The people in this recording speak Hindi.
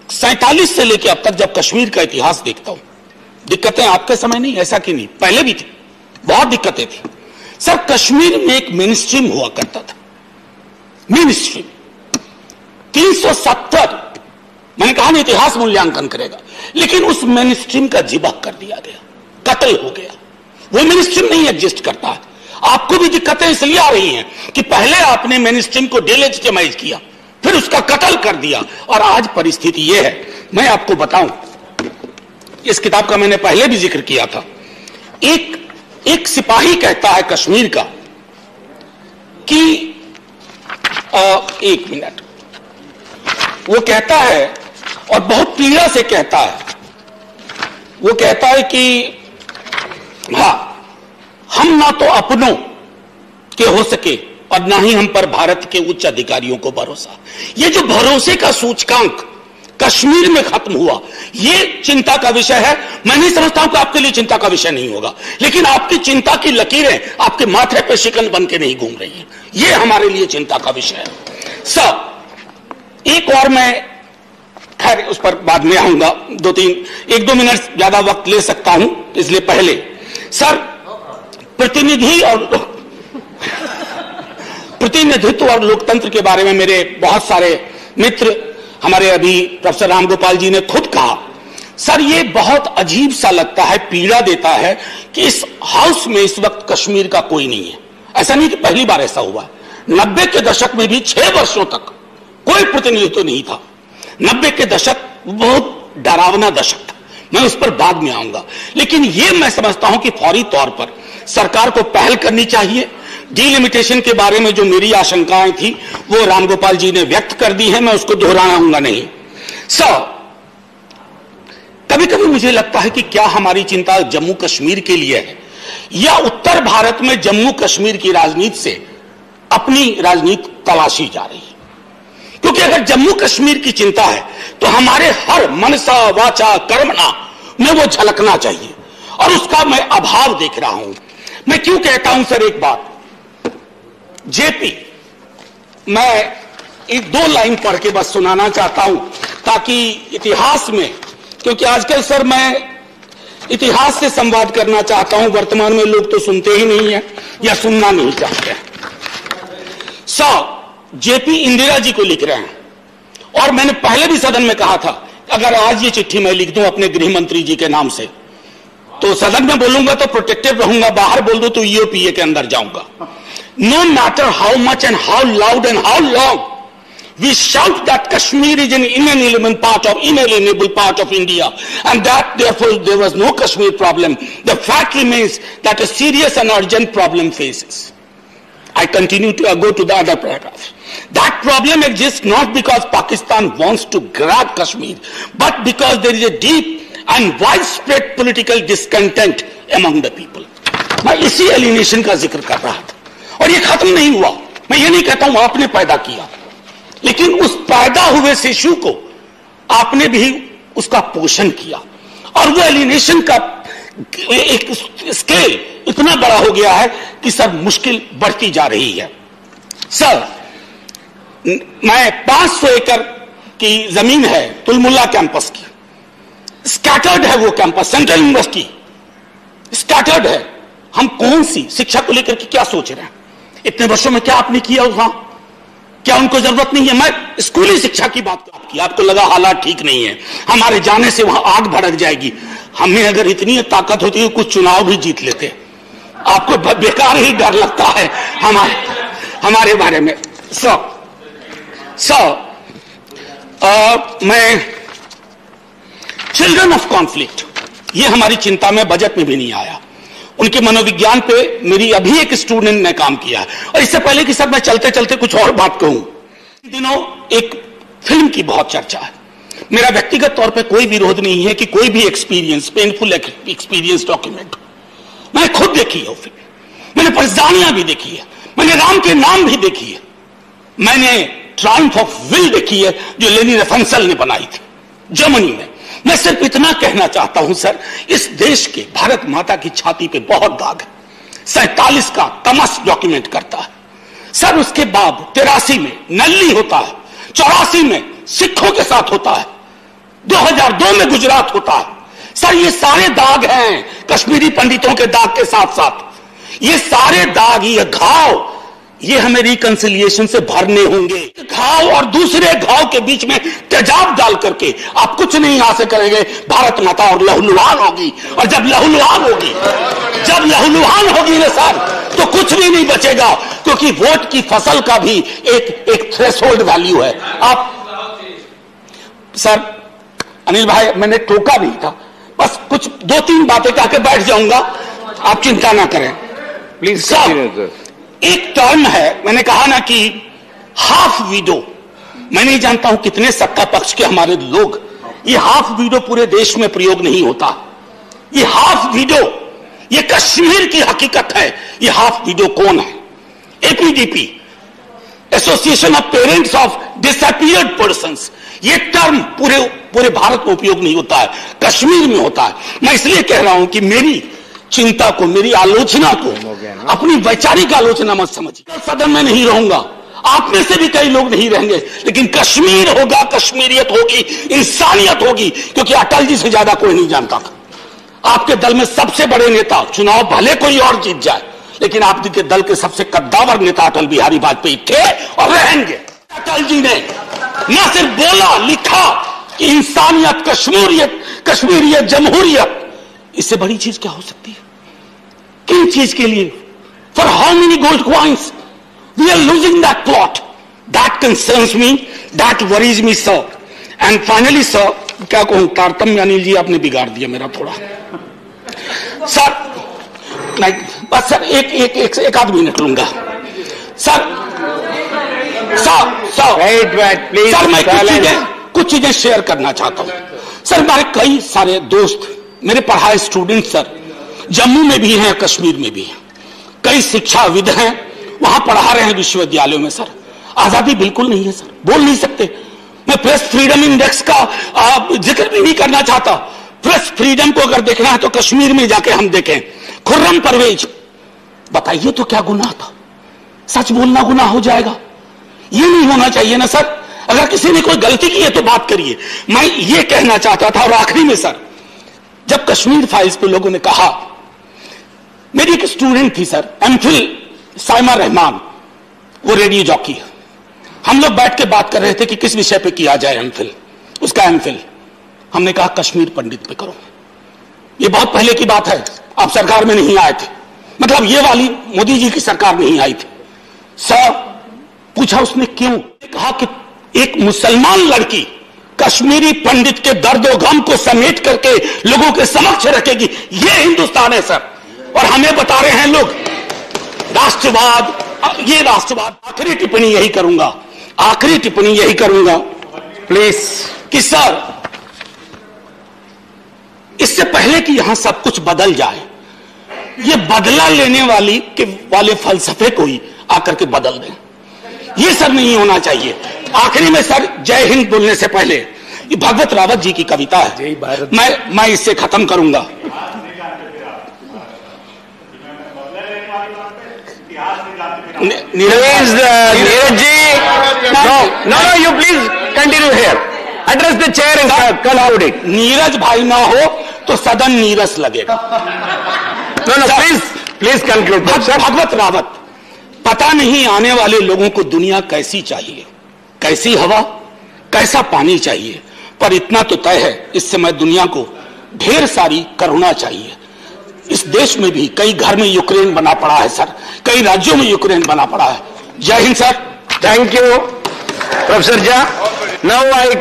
47 से लेकर अब तक जब कश्मीर का इतिहास देखता हूं, दिक्कतें आपके समय नहीं, ऐसा कि नहीं, पहले भी थी, बहुत दिक्कतें थी सर। कश्मीर में एक मेन स्ट्रीम हुआ करता था, मेन स्ट्रीम 370, मैंने कहा ना इतिहास मूल्यांकन करेगा, लेकिन उस मेन स्ट्रीम का जिबा कर दिया गया, कत्ल हो गया। वो मेन स्ट्रीम नहीं एग्जिस्ट करता है। आपको भी दिक्कतें इसलिए आ रही हैं कि पहले आपने मेन स्ट्रीम को डिलेजिटिमाइज किया, फिर उसका कत्ल कर दिया, और आज परिस्थिति यह है। मैं आपको बताऊं, इस किताब का मैंने पहले भी जिक्र किया था। एक सिपाही कहता है कश्मीर का कि एक मिनट, वो कहता है और बहुत पीड़ा से कहता है, वो कहता है कि हां, हम ना तो अपनों के हो सके और ना ही हम पर भारत के उच्च अधिकारियों को भरोसा। ये जो भरोसे का सूचकांक कश्मीर में खत्म हुआ, ये चिंता का विषय है। मैं नहीं समझता हूं कि आपके लिए चिंता का विषय नहीं होगा, लेकिन आपकी चिंता की लकीरें आपके माथे पे शिकन बन के नहीं घूम रही हैं, ये हमारे लिए चिंता का विषय है। सब एक और मैं खैर उस पर बाद में आऊंगा, 1-2 मिनट ज्यादा वक्त ले सकता हूं, इसलिए पहले सर प्रतिनिधित्व और लोकतंत्र के बारे में मेरे बहुत सारे मित्र, हमारे अभी प्रोफेसर रामगोपाल जी ने खुद कहा। सर ये बहुत अजीब सा लगता है, पीड़ा देता है कि इस हाउस में इस वक्त कश्मीर का कोई नहीं है। ऐसा नहीं कि पहली बार ऐसा हुआ, 90 के दशक में भी 6 वर्षों तक कोई प्रतिनिधित्व नहीं था। 90 के दशक बहुत डरावना दशक था, मैं उस पर बाद में आऊंगा। लेकिन यह मैं समझता हूं कि फौरी तौर पर सरकार को पहल करनी चाहिए। डिलिमिटेशन के बारे में जो मेरी आशंकाएं थी वो रामगोपाल जी ने व्यक्त कर दी है, मैं उसको दोहराऊंगा नहीं। कभी कभी मुझे लगता है कि क्या हमारी चिंता जम्मू कश्मीर के लिए है, या उत्तर भारत में जम्मू कश्मीर की राजनीति से अपनी राजनीति तलाशी जा रही है। क्योंकि अगर जम्मू कश्मीर की चिंता है तो हमारे हर मनसा वाचा कर्मणा में वो झलकना चाहिए, और उसका मैं अभाव देख रहा हूं। मैं क्यों कहता हूं सर, एक बात, जेपी, मैं 1-2 लाइन पढ़ के बस सुनाना चाहता हूं ताकि इतिहास में, क्योंकि आजकल सर मैं इतिहास से संवाद करना चाहता हूं, वर्तमान में लोग तो सुनते ही नहीं है या सुनना नहीं चाहते हैं। जेपी इंदिरा जी को लिख रहे हैं, और मैंने पहले भी सदन में कहा था, अगर आज ये चिट्ठी मैं लिख दूं अपने गृह मंत्री जी के नाम से, तो सदन में बोलूंगा तो प्रोटेक्टिव रहूंगा, बाहर बोल दूं तो ईओपीए के अंदर जाऊंगा। No matter how much and how loud and how long we shout that Kashmir is an inalienable part of India, and that therefore there was no Kashmir problem, the fact remains that a serious and urgent problem faces. I continue to go to the other paragraph. That problem exists not because Pakistan wants to grab Kashmir, but because there is a deep and widespread political discontent among the people. मैं इसी एलिनेशन का जिक्र कर रहा था, और ये खत्म नहीं हुआ। मैं ये नहीं कहता हूं आपने पैदा किया, लेकिन उस पैदा हुए शिशु को आपने भी उसका पोषण किया, और वो एलिनेशन का एक स्केल इतना बड़ा हो गया है कि सर मुश्किल बढ़ती जा रही है। सर मैं 500 एकड़ की जमीन है तुलमुल्ला कैंपस की, स्कैटर्ड है वो कैंपस, सेंट्रल यूनिवर्सिटी स्कैटर्ड है। हम कौन सी शिक्षा को लेकर के क्या सोच रहे हैं? इतने वर्षों में क्या आपने किया वहां? क्या उनको जरूरत नहीं है? मैं स्कूली शिक्षा की बात की, आपको लगा हालात ठीक नहीं है, हमारे जाने से वहां आग भड़क जाएगी। हमें अगर इतनी ताकत होती है कुछ चुनाव भी जीत लेते। आपको बेकार ही डर लगता है हमारे बारे में। मैं चिल्ड्रन ऑफ कॉन्फ्लिक्ट, ये हमारी चिंता में बजट में भी नहीं आया। उनके मनोविज्ञान पे मेरी अभी एक स्टूडेंट ने काम किया है। और इससे पहले कि सब मैं चलते चलते कुछ और बात कहूं, इन दिनों एक फिल्म की बहुत चर्चा है। मेरा व्यक्तिगत तौर पे कोई विरोध नहीं है कि कोई भी एक्सपीरियंस, पेनफुल एक्सपीरियंस डॉक्यूमेंट, मैंने खुद देखी है वो फिल्म, मैंने परजानियां भी देखी है, मैंने राम के नाम भी देखी है, मैंने ट्रायम्फ ऑफ विल देखी है जो लेनी रफंसल ने बनाई थी जर्मनी में। मैं सिर्फ इतना कहना चाहता हूं सर, इस देश के भारत माता की छाती पे बहुत दाग है। 47 का तमस डॉक्यूमेंट करता है सर, उसके बाद 83 में नल्ली होता है, 84 में सिखों के साथ होता है, 2002 में गुजरात होता है। सर ये सारे दाग हैं कश्मीरी पंडितों के दाग के साथ साथ, ये सारे दाग, ये घाव, ये हमें रिकंसिलिएशन से भरने होंगे। घाव और दूसरे घाव के बीच में तेजाब डाल करके आप कुछ नहीं हासिल करेंगे। भारत माता और लहूलुहान होगी, और जब लहूलुहान होगी ना सर, तो कुछ भी नहीं बचेगा, क्योंकि वोट की फसल का भी एक थ्रेशोल्ड वैल्यू है। आप सर अनिल भाई, मैंने टोका नहीं था, बस कुछ 2-3 बातें कह के बैठ जाऊंगा, आप चिंता ना करें प्लीज। सर एक टर्म है, मैंने कहा ना कि हाफ विडो, मैं नहीं जानता हूं कितने सत्ता पक्ष के हमारे लोग, ये हाफ विडो पूरे देश में प्रयोग नहीं होता। ये हाफ विडो, ये कश्मीर की हकीकत है। ये हाफ विडो कौन है? APDP, association of parents of disappeared persons. ये टर्म पूरे भारत में उपयोग नहीं होता है, कश्मीर में होता है। मैं इसलिए कह रहा हूं कि मेरी चिंता को, मेरी आलोचना को अपनी वैचारिक आलोचना मत समझिए। सदन में नहीं रहूंगा, आप में से भी कई लोग नहीं रहेंगे, लेकिन कश्मीर होगा, कश्मीरियत होगी, इंसानियत होगी, क्योंकि अटल जी से ज्यादा कोई नहीं जानता था। आपके दल में सबसे बड़े नेता, चुनाव भले कोई और जीत जाए, लेकिन आपके दल के सबसे कद्दावर नेता अटल बिहारी वाजपेयी थे और रहेंगे। अटल जी ने न सिर्फ बोला, लिखा कि इंसानियत, कश्मीरियत, जमहूरियत, इससे बड़ी चीज क्या हो सकती है? किन चीज के लिए? For how many gold coins? We are losing that plot, that concerns me, that worries me sir. And finally sir, क्या कहूं, तारतम्य अनिल जी आपने बिगाड़ दिया मेरा थोड़ा। सर नहीं, बस सर एक आध मिनट लूंगा सर। सर मैं कुछ चीजें शेयर करना चाहता हूं सर। हमारे कई सारे दोस्त, मेरे पढ़ाए स्टूडेंट सर, जम्मू में भी हैं, कश्मीर में भी हैं, कई शिक्षाविद हैं, वहां पढ़ा रहे हैं विश्वविद्यालयों में। सर आजादी बिल्कुल नहीं है सर, बोल नहीं सकते। मैं प्रेस फ्रीडम इंडेक्स का जिक्र भी नहीं करना चाहता। प्रेस फ्रीडम को अगर देखना है तो कश्मीर में जाके हम देखें। खुर्रम परवेज, बताइए तो क्या गुनाह था? सच बोलना गुनाह हो जाएगा? ये नहीं होना चाहिए ना सर। अगर किसी ने कोई गलती की है तो बात करिए। मैं ये कहना चाहता था, और आखिरी में सर, जब कश्मीर फाइल्स पे लोगों ने कहा, मेरी एक स्टूडेंट थी सर, एमफिल साइमा रहमान, वो रेडियो जॉकी है। हम लोग बैठ के बात कर रहे थे कि किस विषय पे किया जाए एमफिल, उसका एमफिल। हमने कहा कश्मीर पंडित पे करो। ये बहुत पहले की बात है, आप सरकार में नहीं आए थे, मतलब ये वाली मोदी जी की सरकार नहीं आई थी। सर पूछा उसने क्यों? कहा कि एक मुसलमान लड़की कश्मीरी पंडित के दर्दो गम को समेट करके लोगों के समक्ष रखेगी, ये हिंदुस्तान है सर। और हमें बता रहे हैं लोग राष्ट्रवाद, ये राष्ट्रवाद। आखिरी टिप्पणी यही करूंगा प्लीज, कि सर इससे पहले कि यहां सब कुछ बदल जाए, ये बदला लेने वाले फलसफे को ही आकर के बदल दें, ये सर नहीं होना चाहिए। आखिरी में सर, जय हिंद बोलने से पहले, ये भगवत रावत जी की कविता है, मैं इससे खत्म करूंगा। Neeraj ji, no, you please continue here. Address the chair and conclude it. Neeraj भाई ना हो तो सदन नीरस लगेगा। No, please conclude. भगवत रावत, पता नहीं आने वाले लोगों को दुनिया कैसी चाहिए, कैसी हवा, कैसा पानी चाहिए, पर इतना तो तय है, इस समय दुनिया को ढेर सारी करुणा चाहिए। इस देश में भी कई घर में यूक्रेन बना पड़ा है सर, कई राज्यों में यूक्रेन बना पड़ा है। जय Hind sir. Thank you, Professor Jha. Now I